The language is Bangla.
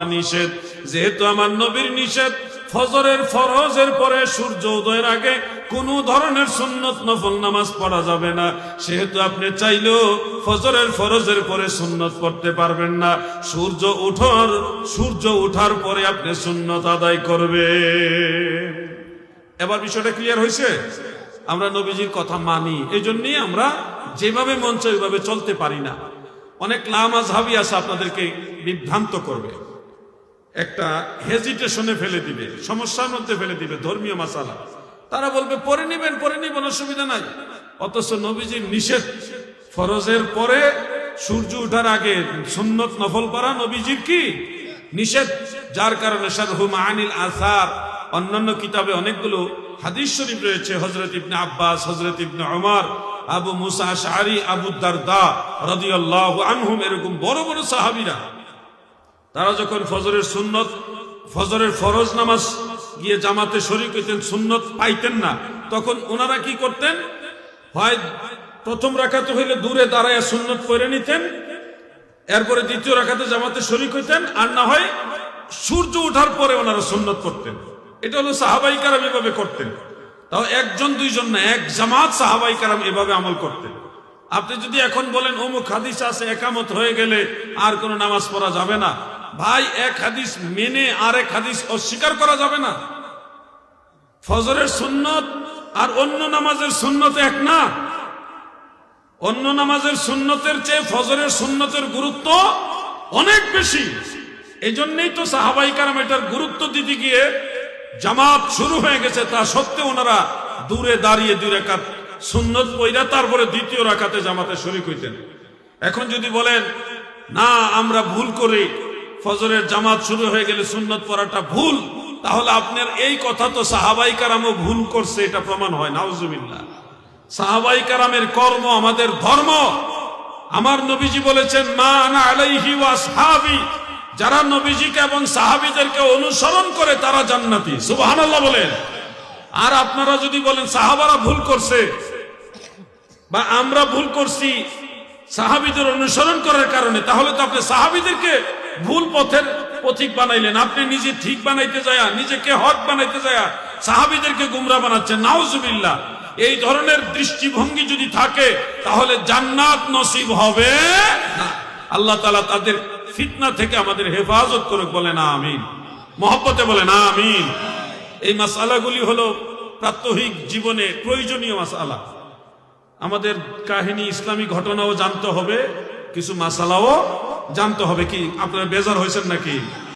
নিষেধ, যেহেতু আমার নবীর নিষেধ ফজরের ফরজের পরে সূর্য উদয়ের আগে কোন ধরনের সুন্নত নফল নামাজ পড়া যাবে না, সেহেতু আপনি চাইলেও ফজরের ফরজের পরে সুন্নত পড়তে পারবেন না। সূর্য উঠার পরে আপনি সুন্নত আদায় করবে। এবার বিষয়টা ক্লিয়ার হয়েছে? আমরা নবীজির কথা মানি, এই জন্যই আমরা যেভাবে মন চাই ওইভাবে চলতে পারি না। অনেক লামাযহাবী আছে আপনাদেরকে বিভ্রান্ত করবে, একটা হেজিটেশনে ফেলে দিবে, সমস্যার মধ্যে ফেলে দিবে ধর্মীয় মাসালা। তারা বলবে পরে নিবেন অসুবিধা নাই, অথচ নবীজির নিষেধ ফরজের পরে সূর্য ওঠার আগে সুন্নত নফল পড়া নবীজির কি নিষেধ। যার কারণে শারহু মাআনিল আসার অন্যান্য কিতাবে অনেকগুলো হাদিস শরীফ রয়েছে। হযরত ইবনে আব্বাস, হযরত ইবনে ওমর, আবু মুসা আশআরী, আবু দারদা রাদিয়াল্লাহু আনহুম, এরকম বড় বড় সাহাবীরা তারা যখন ফজরের ফরজ নামাজ গিয়ে জামাতে শরীক হইতেন, সুন্নত পাইতেন না, তখন ওনারা কি করতেন? হয় প্রথম রাকাতে হইলে দূরে দাঁড়ায় সুন্নত পড়ে নিতেন, এরপরে দ্বিতীয় রাকাতে জামাতে শরীক হইতেন, আর না হয় সূর্য ওঠার পরে ওনারা সুন্নত পড়তেন। এটা হলো সাহাবাই কারাম এভাবে করতেন। তাও একজন দুইজন না, এক জামাত সাহাবাই কারাম এভাবে আমল করতেন। আপনি যদি এখন বলেন অমুক হাদিস আছে একামত হয়ে গেলে আর কোন নামাজ পড়া যাবে না, ভাই এক হাদিস মেনে আরেক হাদিস অস্বীকার করা যাবে না। ফজরের সুন্নত আর অন্য নামাজের সুন্নত এক না। অন্য নামাজের সুন্নতের চেয়ে ফজরের সুন্নতের গুরুত্ব অনেক বেশি। এই জন্যই তো সাহাবাই কারাম এটার গুরুত্ব দিতে গিয়ে জামাত শুরু হয়ে গেছে, তা সত্ত্বেও ওনারা দূরে দাঁড়িয়ে দুই রাকাত সুন্নত পড়া তারপরে দ্বিতীয় রাকাতে জামাতে শরীক হইতেন। এখন যদি বলেন না আমরা ভুল করি, ফজরের জামাত শুরু হয়ে গেলে সুন্নত পড়াটা ভুল, তাহলে আপনার এই কথা তো সাহাবাই কারামও ভুল করছে, এটা প্রমাণ হয়। নাউজুবিল্লাহ। সাহাবাই কারামের কর্ম আমাদের ধর্ম। আমার নবীজি বলেছেন মা আনা আলাইহি ওয়া আসহাবি, যারা নবীজিকে এবং সাহাবীদেরকে অনুসরণ করে তারা জান্নাতি। সুবহানাল্লাহ বলেন। আর আপনারা যদি বলেন সাহাবারা ভুল করছে বা আমরা ভুল করছি সাহাবীদের অনুসরণ করার কারণে, তাহলে তো আপনি সাহাবীদেরকে ভুল পথের পথিক বানাইলেন। আপনি নিজে ঠিক বানাইতে যায়, নিজেকে হক বানাইতে যায় সাহাবীদেরকে গুমরা বানাচ্ছেন। নাউজুবিল্লাহ। এই ধরনের দৃষ্টিভঙ্গি যদি থাকে তাহলে জান্নাত নসিব হবে না। আল্লাহ তাআলা তাদের ফিতনা থেকে আমাদের হেফাজত করুক, বলেন আমিন। মহব্বতে বলেন আমিন। এই মাসআলাগুলি হলো প্রাত্যহিক জীবনে প্রয়োজনীয় মাসআলা। আমাদের কাহিনী, ইসলামী ঘটনাও জানতে হবে, কিছু মাসালাও জানতে হবে। কি আপনারা বেজার হয়েছেন নাকি?